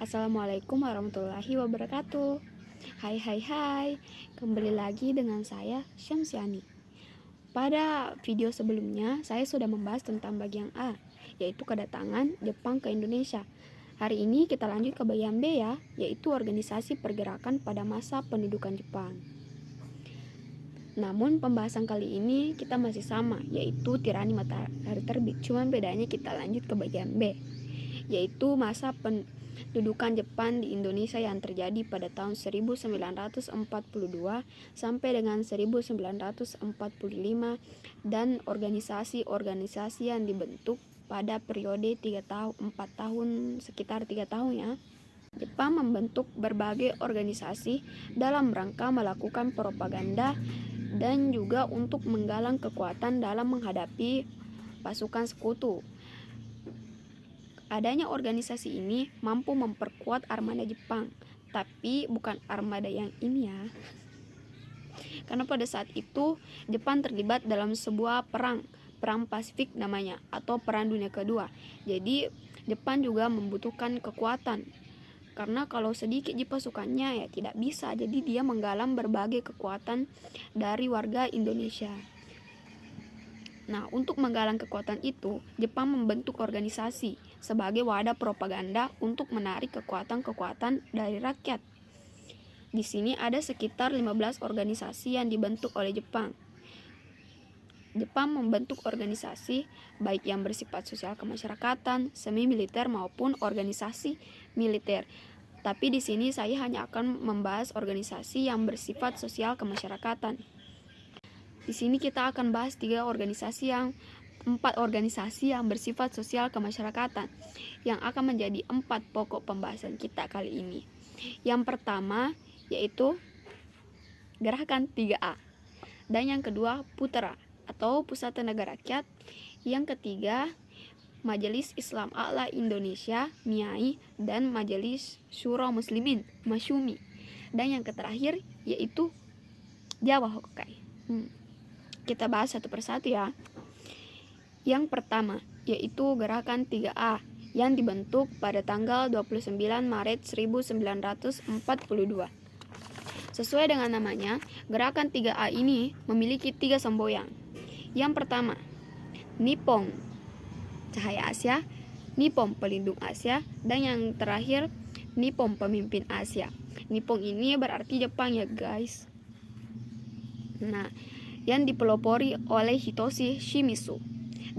Assalamualaikum warahmatullahi wabarakatuh. Hai, kembali lagi dengan saya Syamsiani. Pada video sebelumnya, saya sudah membahas tentang bagian A, yaitu kedatangan Jepang ke Indonesia. Hari ini kita lanjut ke bagian B ya, yaitu organisasi pergerakan pada masa pendudukan Jepang. Namun pembahasan kali ini kita masih sama, yaitu tirani matahari terbit. Cuman bedanya kita lanjut ke bagian B, yaitu masa pendudukan Jepang di Indonesia yang terjadi pada tahun 1942 sampai dengan 1945 dan organisasi-organisasi yang dibentuk pada periode 4 tahun, sekitar 3 tahun ya. Jepang membentuk berbagai organisasi dalam rangka melakukan propaganda dan juga untuk menggalang kekuatan dalam menghadapi pasukan sekutu. Adanya organisasi ini mampu memperkuat armada Jepang, tapi bukan armada yang ini ya. Karena pada saat itu Jepang terlibat dalam sebuah perang Pasifik namanya, atau Perang Dunia Kedua. Jadi Jepang juga membutuhkan kekuatan. Karena kalau sedikit pasukannya ya tidak bisa, jadi dia menggalang berbagai kekuatan dari warga Indonesia. Nah, untuk menggalang kekuatan itu, Jepang membentuk organisasi sebagai wadah propaganda untuk menarik kekuatan-kekuatan dari rakyat. Di sini ada sekitar 15 organisasi yang dibentuk oleh Jepang. Jepang membentuk organisasi baik yang bersifat sosial kemasyarakatan, semi militer maupun organisasi militer. Tapi di sini saya hanya akan membahas organisasi yang bersifat sosial kemasyarakatan. Di sini kita akan bahas 4 organisasi yang bersifat sosial kemasyarakatan yang akan menjadi 4 pokok pembahasan kita kali ini. Yang pertama yaitu Gerakan 3A, dan yang kedua Putra atau Pusat Tenaga Rakyat, yang ketiga Majelis Islam A'la Indonesia MIAI dan Majelis Syuro Muslimin Masyumi, dan yang terakhir yaitu Jawa Hokai. Kita bahas satu persatu ya. Yang pertama yaitu Gerakan 3A yang dibentuk pada tanggal 29 Maret 1942. Sesuai dengan namanya, Gerakan 3A ini memiliki 3 semboyan. Yang pertama, Nippon Cahaya Asia, Nippon Pelindung Asia, dan yang terakhir Nippon Pemimpin Asia. Nippon ini berarti Jepang ya guys. Nah, yang dipelopori oleh Hitoshi Shimizu,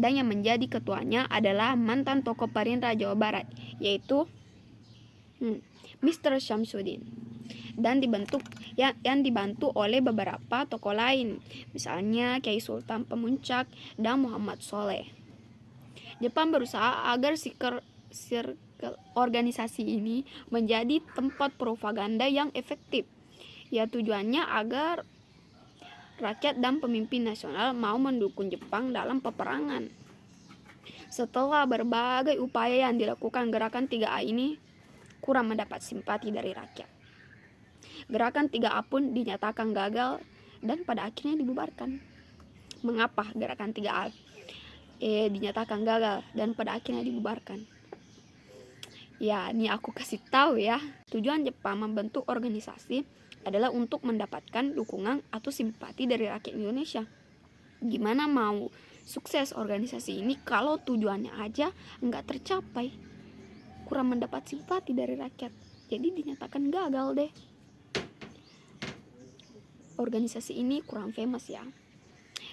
dan yang menjadi ketuanya adalah mantan tokoh Parindra Jawa Barat, yaitu Mr. Syamsuddin, dan yang dibantu oleh beberapa tokoh lain, misalnya Kiai Sultan Pemuncak dan Muhammad Soleh. Jepang berusaha agar sirkel organisasi ini menjadi tempat propaganda yang efektif. Ya, tujuannya agar rakyat dan pemimpin nasional mau mendukung Jepang dalam peperangan. Setelah berbagai upaya yang dilakukan, Gerakan 3A ini kurang mendapat simpati dari rakyat. Gerakan 3A pun dinyatakan gagal dan pada akhirnya dibubarkan. Mengapa Gerakan 3A dinyatakan gagal dan pada akhirnya dibubarkan? Ya, ini aku kasih tahu ya. Tujuan Jepang membentuk organisasi adalah untuk mendapatkan dukungan atau simpati dari rakyat Indonesia. Gimana mau sukses organisasi ini kalau tujuannya aja nggak tercapai? Kurang mendapat simpati dari rakyat, jadi dinyatakan gagal deh. Organisasi ini kurang famous ya,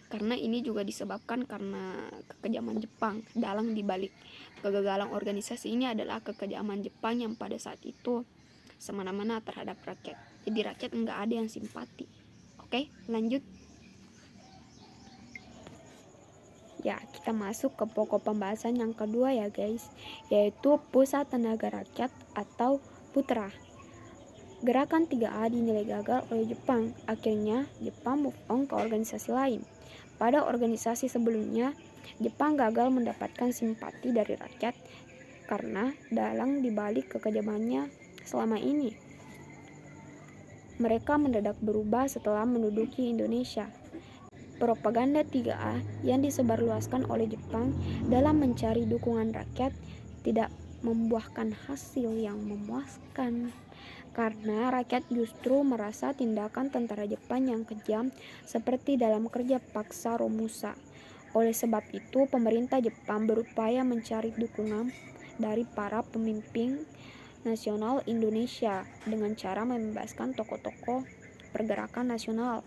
karena ini juga disebabkan karena kekejaman Jepang. Dalang dibalik kegagalan organisasi ini adalah kekejaman Jepang yang pada saat itu semena-mena terhadap rakyat. Jadi rakyat nggak ada yang simpati. Oke, lanjut. Ya, kita masuk ke pokok pembahasan yang kedua ya guys, yaitu Pusat Tenaga Rakyat atau Putra. Gerakan 3A dinilai gagal oleh Jepang. Akhirnya Jepang move on ke organisasi lain. Pada organisasi sebelumnya, Jepang gagal mendapatkan simpati dari rakyat karena dalang dibalik kekejamannya selama ini. Mereka mendadak berubah setelah menduduki Indonesia. Propaganda 3A yang disebarluaskan oleh Jepang dalam mencari dukungan rakyat tidak membuahkan hasil yang memuaskan, karena rakyat justru merasa tindakan tentara Jepang yang kejam seperti dalam kerja paksa Romusa. Oleh sebab itu, pemerintah Jepang berupaya mencari dukungan dari para pemimpin nasional Indonesia dengan cara membebaskan tokoh-tokoh pergerakan nasional,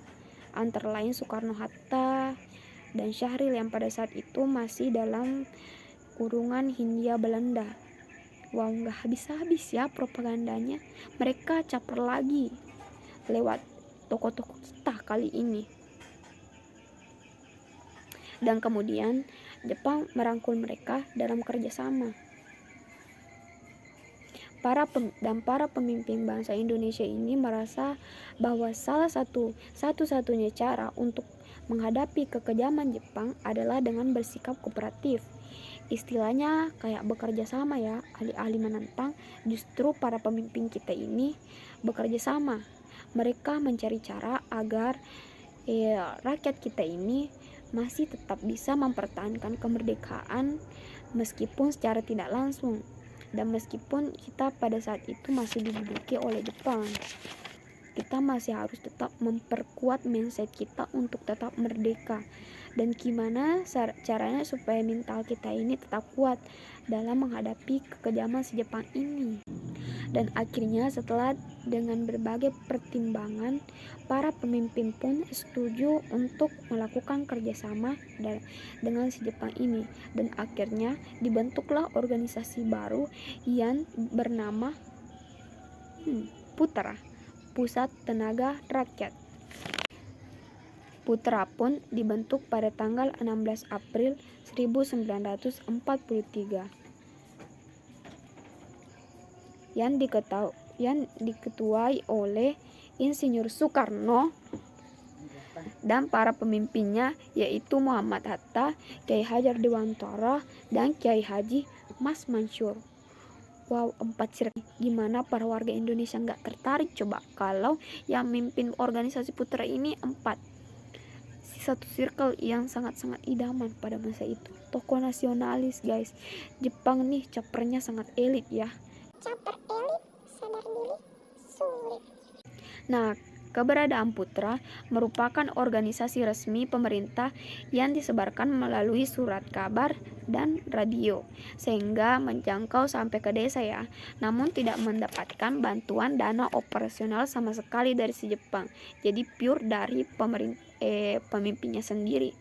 antara lain Soekarno-Hatta dan Syahrir yang pada saat itu masih dalam kurungan Hindia Belanda. Wow, nggak habis-habis ya propagandanya. Mereka caper lagi lewat tokoh-tokoh kita kali ini. Dan kemudian Jepang merangkul mereka dalam kerjasama. Para pemimpin bangsa Indonesia ini merasa bahwa satu-satunya cara untuk menghadapi kekejaman Jepang adalah dengan bersikap kooperatif. Istilahnya kayak bekerja sama ya, alih-alih menentang, justru para pemimpin kita ini bekerja sama. Mereka mencari cara agar rakyat kita ini masih tetap bisa mempertahankan kemerdekaan meskipun secara tidak langsung. Dan meskipun kita pada saat itu masih diduduki oleh Jepang, kita masih harus tetap memperkuat mindset kita untuk tetap merdeka. Dan gimana caranya supaya mental kita ini tetap kuat dalam menghadapi kekejaman si Jepang ini. Dan akhirnya setelah dengan berbagai pertimbangan, para pemimpin pun setuju untuk melakukan kerjasama dengan si Jepang ini. Dan akhirnya dibentuklah organisasi baru yang bernama Putra, Pusat Tenaga Rakyat. Putra pun dibentuk pada tanggal 16 April 1943 yang diketuai oleh Insinyur Soekarno dan para pemimpinnya yaitu Muhammad Hatta, Kiai Hajar Dewantara, dan Kiai Haji Mas Mansur. Wow, 4 circle. Gimana para warga Indonesia nggak tertarik coba kalau yang mimpin organisasi Putra ini 4? Satu circle yang sangat-sangat idaman pada masa itu. Tokoh nasionalis guys. Jepang nih capernya sangat elit ya. Caper elit, sadar diri, sulit. Nah, keberadaan Putra merupakan organisasi resmi pemerintah yang disebarkan melalui surat kabar dan radio, sehingga menjangkau sampai ke desa ya. Namun tidak mendapatkan bantuan dana operasional sama sekali dari si Jepang. Jadi pure dari pemimpinnya sendiri.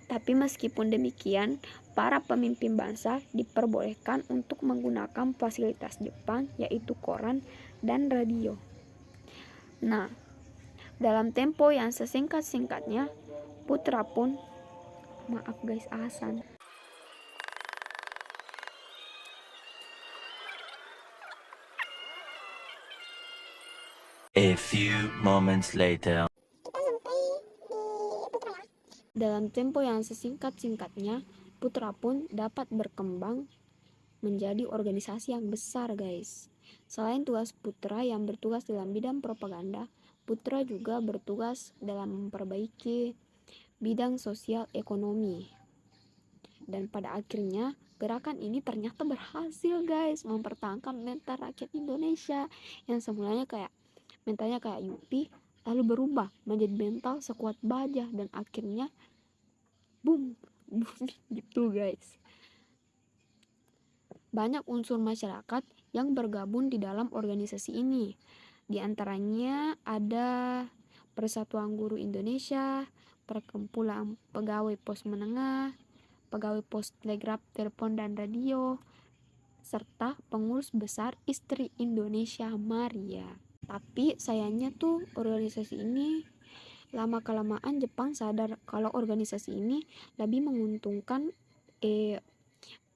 Tapi meskipun demikian, para pemimpin bangsa diperbolehkan untuk menggunakan fasilitas Jepang, yaitu koran dan radio. Nah, dalam tempo yang sesingkat-singkatnya, Putra pun, maaf guys, azan. A few moments later. Kita sampai di Putra ya. Dalam tempo yang sesingkat-singkatnya, Putra pun dapat berkembang menjadi organisasi yang besar guys. Selain tugas Putra yang bertugas dalam bidang propaganda, Putra juga bertugas dalam memperbaiki bidang sosial ekonomi. Dan pada akhirnya gerakan ini ternyata berhasil guys mempertahankan mental rakyat Indonesia yang semulanya kayak mentalnya kayak Yupi, lalu berubah menjadi mental sekuat baja dan akhirnya boom gitu guys. Banyak unsur masyarakat yang bergabung di dalam organisasi ini. Di antaranya ada Persatuan Guru Indonesia, Perkumpulan Pegawai Pos Menengah, Pegawai Pos Telegraf, Telepon dan Radio, serta Pengurus Besar Istri Indonesia Maria. Tapi sayangnya tuh organisasi ini lama-kelamaan Jepang sadar kalau organisasi ini lebih menguntungkan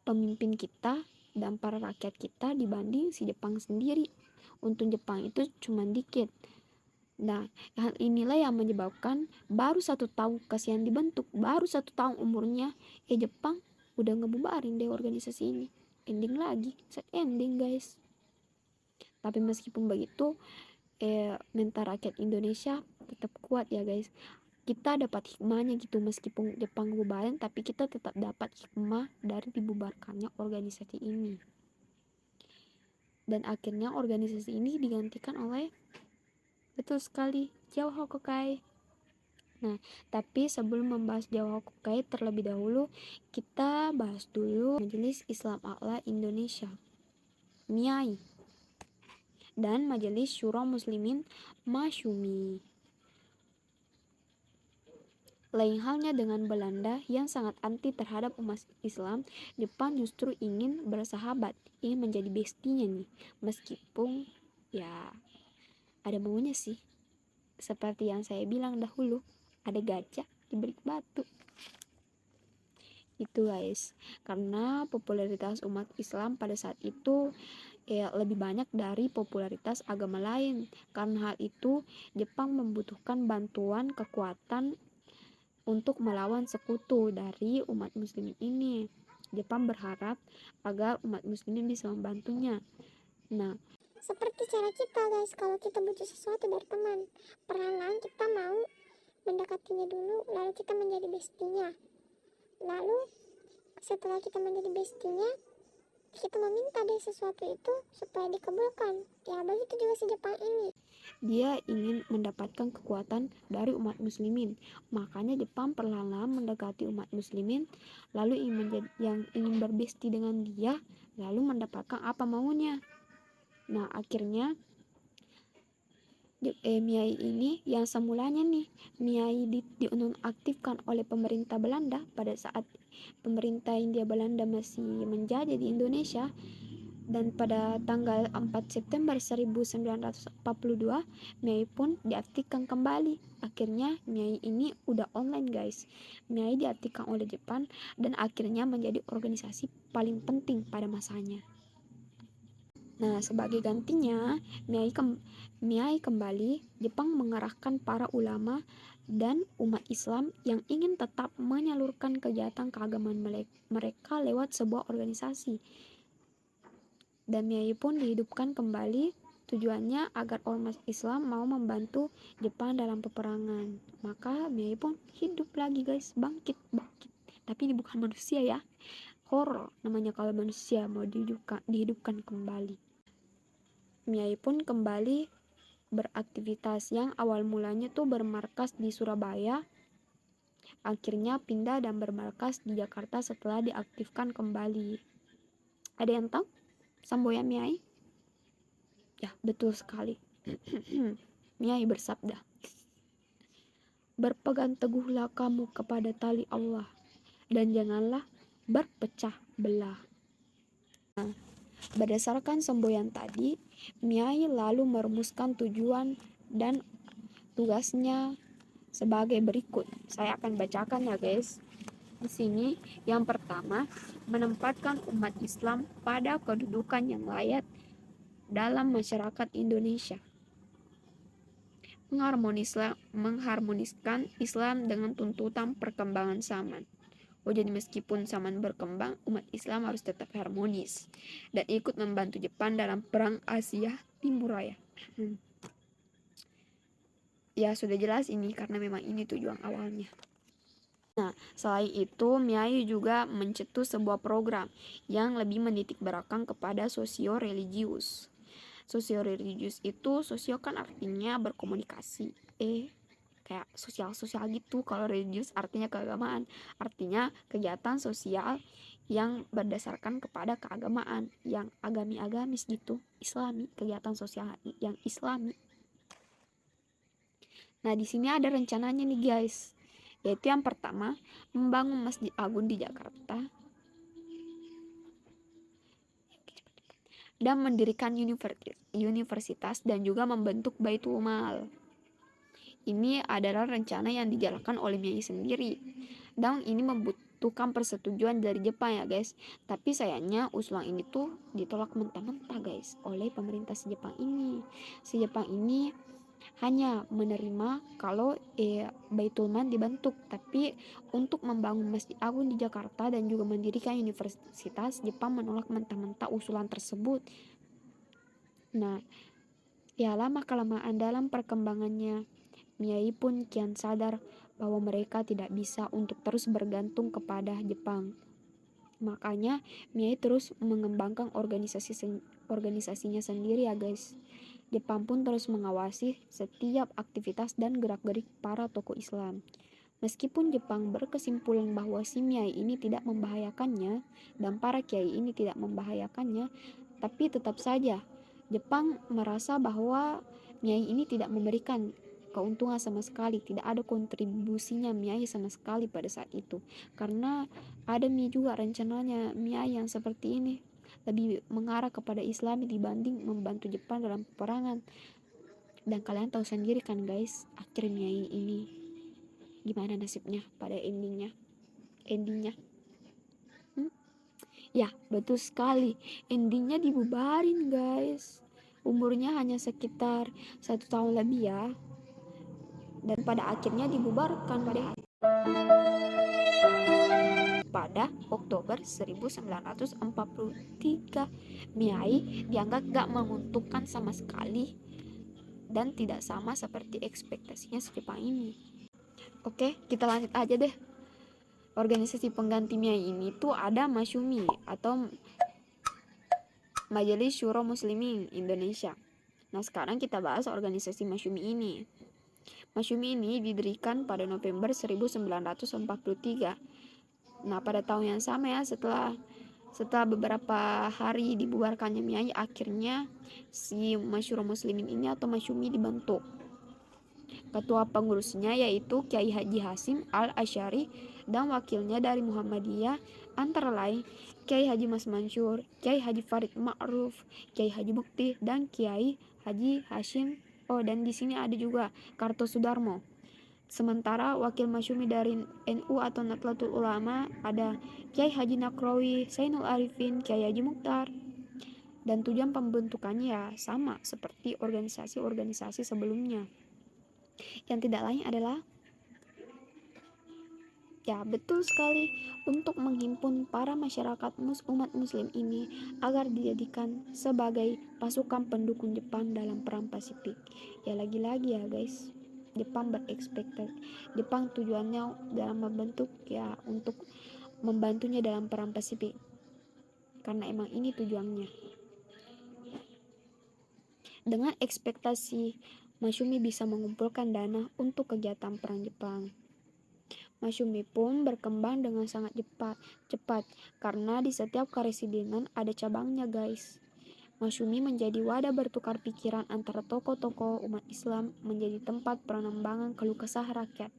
pemimpin kita dan para rakyat kita dibanding si Jepang sendiri. Untung Jepang itu cuma dikit. Nah, hal inilah yang menyebabkan baru 1 tahun kasihan dibentuk, baru 1 tahun umurnya, Jepang udah ngebubarin deh organisasi ini. Ending lagi, set ending guys. Tapi meskipun begitu, mental rakyat Indonesia tetap kuat ya guys. Kita dapat hikmahnya gitu, meskipun Jepang bubarin tapi kita tetap dapat hikmah dari dibubarkannya organisasi ini. Dan akhirnya organisasi ini digantikan oleh, betul sekali, Jawa Hokokai. Nah, tapi sebelum membahas Jawa Hokokai terlebih dahulu, kita bahas dulu Majelis Islam A'la Indonesia, MIAI, dan Majelis Syuro Muslimin Masyumi. Lain halnya dengan Belanda yang sangat anti terhadap umat Islam, Jepang justru ingin bersahabat, ingin menjadi bestinya nih. Meskipun ya ada maunya sih. Seperti yang saya bilang dahulu, ada gajah dibalik batu. Itu guys, karena popularitas umat Islam pada saat itu lebih banyak dari popularitas agama lain. Karena hal itu, Jepang membutuhkan bantuan kekuatan untuk melawan sekutu dari umat muslimin ini. Jepang berharap agar umat muslimin bisa membantunya. Nah, Seperti cara kita guys, kalau kita butuh sesuatu dari teman, perlahan kita mau mendekatinya dulu, lalu kita menjadi bestinya. Lalu setelah kita menjadi bestinya, kita meminta deh sesuatu itu supaya dikabulkan. Ya begitu juga si Jepang ini. dia ingin mendapatkan kekuatan dari umat muslimin. Makanya Jepang perlahan-lahan mendekati umat muslimin, lalu yang ingin berbesti dengan dia, lalu mendapatkan apa maunya. Nah, akhirnya MIAI ini yang semulanya nih, MIAI dinonaktifkan oleh pemerintah Belanda pada saat pemerintah Hindia Belanda masih menjajah di Indonesia. Dan pada tanggal 4 September 1942, MIAI pun diaktifkan kembali. Akhirnya MIAI ini udah online guys. MIAI diaktifkan oleh Jepang dan akhirnya menjadi organisasi paling penting pada masanya. Nah, sebagai gantinya, MIAI kembali, Jepang mengerahkan para ulama dan umat Islam yang ingin tetap menyalurkan kegiatan keagamaan mereka lewat sebuah organisasi. Dan MIAI pun dihidupkan kembali, tujuannya agar ormas Islam mau membantu Jepang dalam peperangan. Maka MIAI pun hidup lagi guys, bangkit. Tapi ini bukan manusia ya, horor namanya kalau manusia mau dihidupkan kembali. MIAI pun kembali beraktivitas, yang awal mulanya tuh bermarkas di Surabaya, akhirnya pindah dan bermarkas di Jakarta setelah diaktifkan kembali. Ada yang tahu Samboyan MIAI? Ya, betul sekali. MIAI bersabda, "Berpegang teguhlah kamu kepada tali Allah dan janganlah berpecah belah." Nah, berdasarkan semboyan tadi, MIAI lalu merumuskan tujuan dan tugasnya sebagai berikut. Saya akan bacakan ya guys. Di sini yang pertama, menempatkan umat Islam pada kedudukan yang layak dalam masyarakat Indonesia. Mengharmoniskan Islam dengan tuntutan perkembangan zaman. Jadi meskipun zaman berkembang, umat Islam harus tetap harmonis dan ikut membantu Jepang dalam perang Asia Timur Raya. Ya sudah jelas ini karena memang ini tujuan awalnya. Nah, selain itu, MIAI juga mencetus sebuah program yang lebih menitik beratkan kepada sosio-religius. Sosio-religius itu, sosio kan artinya berkomunikasi. Kayak sosial-sosial gitu. Kalau religius artinya keagamaan. Artinya kegiatan sosial yang berdasarkan kepada keagamaan, yang agamis gitu, Islami, kegiatan sosial yang Islami. Nah, di sini ada rencananya nih guys. Yaitu yang pertama, membangun Masjid Agung di Jakarta dan mendirikan universitas dan juga membentuk Baitul Mal. Ini adalah rencana yang dijalankan oleh MIAI sendiri. Dan ini membutuhkan persetujuan dari Jepang ya guys. Tapi sayangnya usulan ini tuh ditolak mentah-mentah guys oleh pemerintah si Jepang ini. Si Jepang ini hanya menerima kalau Baitul Mal dibentuk, tapi untuk membangun Masjid Agung di Jakarta dan juga mendirikan universitas, Jepang menolak mentah-mentah usulan tersebut. Nah, ya lama-kelamaan dalam perkembangannya, MIAI pun kian sadar bahwa mereka tidak bisa untuk terus bergantung kepada Jepang. Makanya Miyai terus mengembangkan organisasinya sendiri ya guys. Jepang pun terus mengawasi setiap aktivitas dan gerak-gerik para tokoh Islam. Meskipun Jepang berkesimpulan bahwa si Miyai ini tidak membahayakannya dan para kiai ini tidak membahayakannya, tapi tetap saja Jepang merasa bahwa Miyai ini tidak memberikan keuntungan sama sekali, tidak ada kontribusinya Miyai sama sekali pada saat itu. Karena ada juga rencananya Miyai yang seperti ini lebih mengarah kepada Islami dibanding membantu Jepang dalam peperangan. Dan kalian tahu sendiri kan guys, akhir Miyai ini gimana nasibnya pada endingnya. Ya betul sekali, endingnya dibubarin guys. Umurnya hanya sekitar 1 tahun lebih ya, dan pada akhirnya dibubarkan pada Oktober 1943. Miyai dianggap gak menguntungkan sama sekali dan tidak sama seperti ekspektasinya si Jepang ini. Oke, kita lanjut aja deh. Organisasi pengganti Miyai ini tuh ada Masyumi atau Majelis Syuro Muslimin Indonesia. Nah, sekarang kita bahas organisasi Masyumi ini. Masyumi ini didirikan pada November 1943. Nah, pada tahun yang sama ya, setelah beberapa hari dibubarkannya Miyai, akhirnya si Masyuro Muslimin ini atau Masyumi dibentuk. Ketua pengurusnya yaitu Kiai Haji Hasim Al-Asy'ari dan wakilnya dari Muhammadiyah antara lain Kiai Haji Mas Mansur, Kiai Haji Farid Ma'ruf, Kiai Haji Mukti, dan Kiai Haji Hashim. Oh, dan di sini ada juga Kartosudarmo. Sementara wakil masyumi dari NU atau Nahdlatul Ulama ada Kiai Haji Nakrawi, Zainul Arifin, Kiai Haji Mukhtar. Dan tujuan pembentukannya ya sama seperti organisasi-organisasi sebelumnya. Yang tidak lain adalah, ya betul sekali, untuk menghimpun para masyarakat umat muslim ini agar dijadikan sebagai pasukan pendukung Jepang dalam perang Pasifik. Ya lagi-lagi ya guys, Jepang Jepang tujuannya dalam membentuk ya untuk membantunya dalam perang Pasifik, karena emang ini tujuannya. Dengan ekspektasi Masyumi bisa mengumpulkan dana untuk kegiatan perang Jepang. Masyumi pun berkembang dengan sangat cepat karena di setiap karesidenan ada cabangnya guys. Masyumi menjadi wadah bertukar pikiran antara tokoh-tokoh umat Islam, menjadi tempat penambangan keluh kesah rakyat.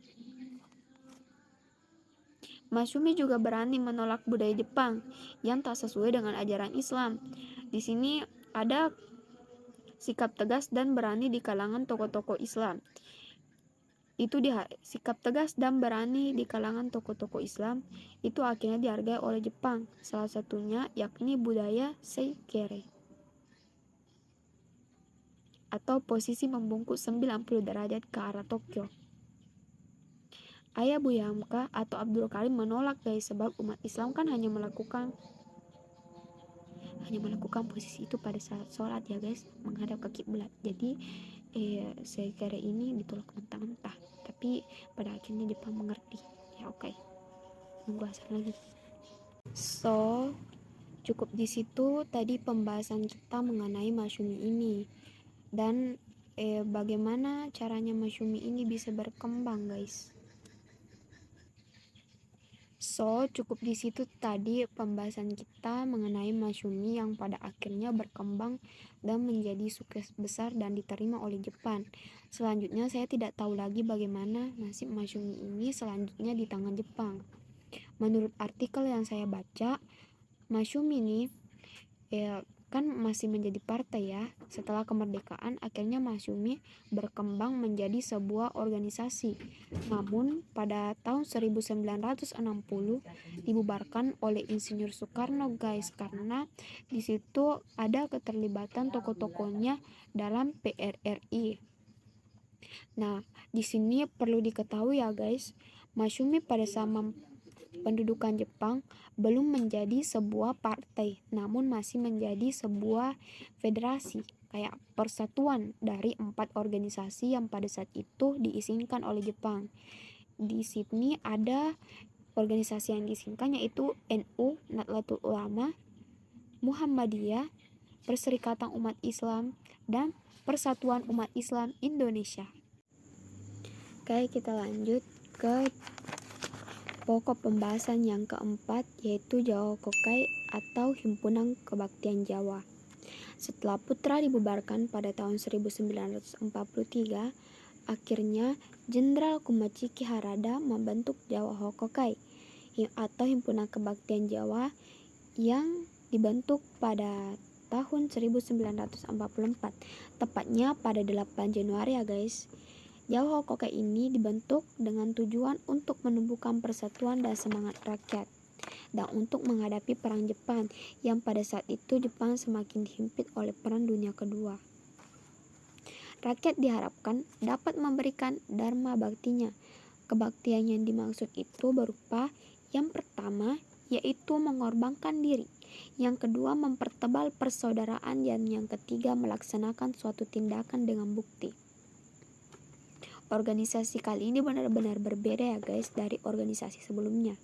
Masyumi juga berani menolak budaya Jepang yang tak sesuai dengan ajaran Islam. Di sini ada sikap tegas dan berani di kalangan tokoh-tokoh Islam. Sikap tegas dan berani di kalangan tokoh-tokoh Islam itu akhirnya dihargai oleh Jepang, salah satunya yakni budaya Seikere atau posisi membungkuk 90 derajat ke arah Tokyo. Ayah Buya Hamka atau Abdul Karim menolak guys, sebab umat Islam kan hanya melakukan posisi itu pada saat sholat ya guys, menghadap ke kiblat. Jadi Seikere ini ditolak mentah-mentah, tapi pada akhirnya Jepang mengerti. Ya oke. Nunggu asal lagi. So, cukup di situ tadi pembahasan kita mengenai Masyumi ini dan bagaimana caranya Masyumi ini bisa berkembang guys. So, cukup di situ tadi pembahasan kita mengenai Masyumi yang pada akhirnya berkembang dan menjadi sukses besar dan diterima oleh Jepang. Selanjutnya saya tidak tahu lagi bagaimana nasib Masyumi ini selanjutnya di tangan Jepang. Menurut artikel yang saya baca, Masyumi ini kan masih menjadi partai ya. Setelah kemerdekaan akhirnya Masyumi berkembang menjadi sebuah organisasi. Namun pada tahun 1960 dibubarkan oleh Insinyur Soekarno guys, karena di situ ada keterlibatan tokoh-tokohnya dalam PRRI. Nah, di sini perlu diketahui ya guys, Masyumi pada zaman pendudukan Jepang belum menjadi sebuah partai, namun masih menjadi sebuah federasi, kayak persatuan dari 4 organisasi yang pada saat itu diizinkan oleh Jepang. Di sini ada organisasi yang disingkat yaitu NU, Nahdlatul Ulama, Muhammadiyah, Perserikatan Umat Islam, dan Persatuan Umat Islam Indonesia. Oke, kita lanjut ke pokok pembahasan yang keempat, yaitu Jawa Hokokai atau Himpunan Kebaktian Jawa. Setelah Putra dibubarkan pada tahun 1943, akhirnya Jenderal Kumaci Ki Harada membentuk Jawa Hokokai atau Himpunan Kebaktian Jawa yang dibentuk pada tahun 1944, tepatnya pada 8 Januari ya guys. Jawa Hokokai ini dibentuk dengan tujuan untuk menumbuhkan persatuan dan semangat rakyat, dan untuk menghadapi perang Jepang yang pada saat itu Jepang semakin dihimpit oleh Perang Dunia Kedua. Rakyat diharapkan dapat memberikan dharma baktinya. Kebaktian yang dimaksud itu berupa yang pertama yaitu mengorbankan diri, yang kedua mempertebal persaudaraan, dan yang ketiga melaksanakan suatu tindakan dengan bukti. Organisasi kali ini benar-benar berbeda ya guys dari organisasi sebelumnya.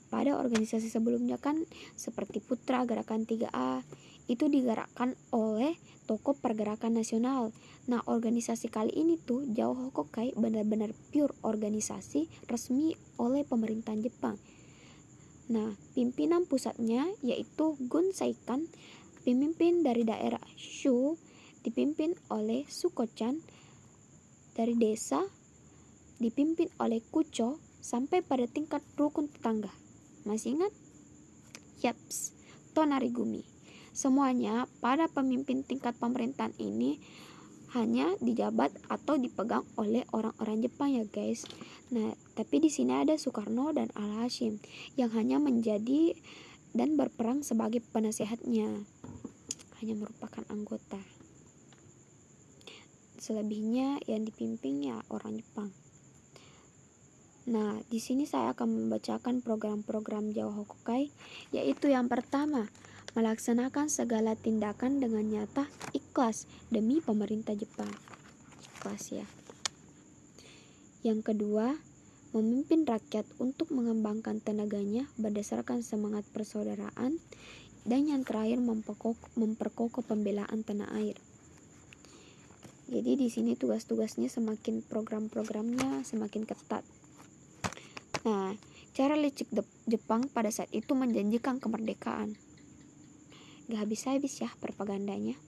Pada organisasi sebelumnya kan seperti Putra, Gerakan 3A, itu digerakkan oleh tokoh pergerakan nasional. Nah, organisasi kali ini tuh Jawa Hokokai benar-benar pure organisasi resmi oleh pemerintahan Jepang. Nah, pimpinan pusatnya yaitu Gun Saikan, pemimpin dari daerah Shu dipimpin oleh Suko-chan, dari desa dipimpin oleh Kucho, sampai pada tingkat rukun tetangga. Masih ingat? Yaps, Tonarigumi. Semuanya pada pemimpin tingkat pemerintahan ini hanya dijabat atau dipegang oleh orang-orang Jepang ya guys. Nah, tapi di sini ada Soekarno dan Al-Hasyim yang hanya menjadi dan berperang sebagai penasehatnya, hanya merupakan anggota. Selebihnya yang dipimpinnya orang Jepang. Nah, di sini saya akan membacakan program-program Jawa Hokokai, yaitu yang pertama, melaksanakan segala tindakan dengan nyata ikhlas demi pemerintah Jepang. Ikhlas ya. Yang kedua, memimpin rakyat untuk mengembangkan tenaganya berdasarkan semangat persaudaraan, dan yang terakhir memperkokoh pembelaan tanah air. Jadi di sini tugas-tugasnya semakin program-programnya semakin ketat. Nah, cara licik Jepang pada saat itu menjanjikan kemerdekaan. Gak habis-habis ya propagandanya.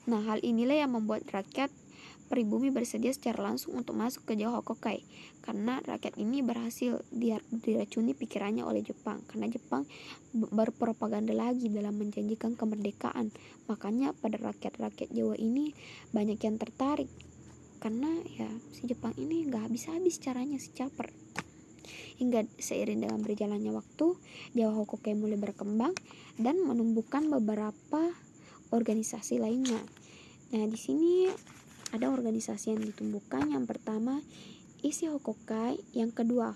Nah, hal inilah yang membuat rakyat pribumi bersedia secara langsung untuk masuk ke Jawa Hokokai, karena rakyat ini berhasil diracuni pikirannya oleh Jepang, karena Jepang berpropaganda lagi dalam menjanjikan kemerdekaan. Makanya pada rakyat-rakyat Jawa ini banyak yang tertarik, karena ya si Jepang ini gak habis-habis caranya, si caper. Hingga seiring dengan berjalannya waktu, Jawa Hokokai mulai berkembang dan menumbuhkan beberapa organisasi lainnya. Nah, di sini ada organisasi yang ditumbuhkan. Yang pertama Isi Hokokai, yang kedua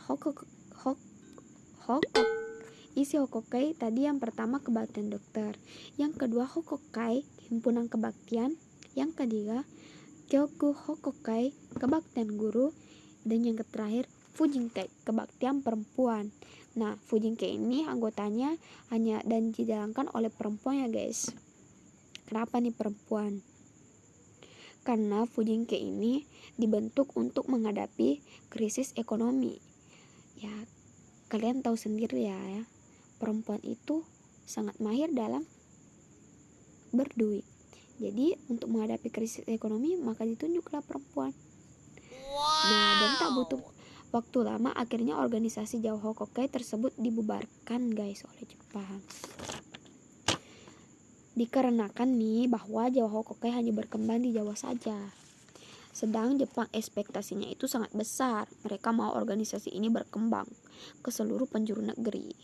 Isi Hokokai tadi yang pertama kebaktian dokter, yang kedua Hokokai himpunan kebaktian, yang ketiga Kyoku Hokokai kebaktian guru, dan yang terakhir Fujinkai kebaktian perempuan. Nah, Fujinkai ini anggotanya hanya dan dijalankan oleh perempuan ya guys. Kenapa nih perempuan? Karena Fujinkai ini dibentuk untuk menghadapi krisis ekonomi. Ya, kalian tahu sendiri ya, perempuan itu sangat mahir dalam berduit. Jadi untuk menghadapi krisis ekonomi maka ditunjuklah perempuan. Nah, dan tak butuh waktu lama akhirnya organisasi Jawa Hokokai tersebut dibubarkan guys oleh Jepang. Dikarenakan nih bahwa Jawa Hokokai hanya berkembang di Jawa saja. Sedang Jepang ekspektasinya itu sangat besar. Mereka mau organisasi ini berkembang ke seluruh penjuru negeri.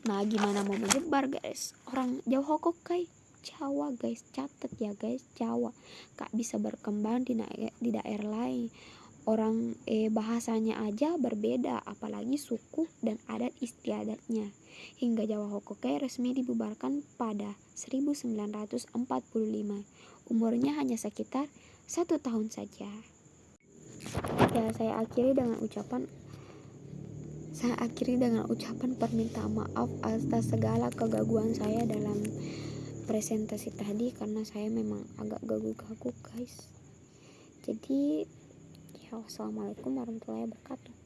Nah, gimana mau menyebar guys? Orang Jawa Hokokai Jawa guys, catat ya guys, Jawa. Gak bisa berkembang di daerah lain. Orang bahasanya aja berbeda, apalagi suku dan adat istiadatnya. Hingga Jawa Hokokai resmi dibubarkan pada 1945. Umurnya hanya sekitar 1 tahun saja. Ya, saya akhiri dengan ucapan Saya akhiri dengan ucapan permintaan maaf atas segala kegagalan saya dalam presentasi tadi, karena saya memang agak gagu-gagu guys. Jadi ya, wassalamualaikum warahmatullahi wabarakatuh.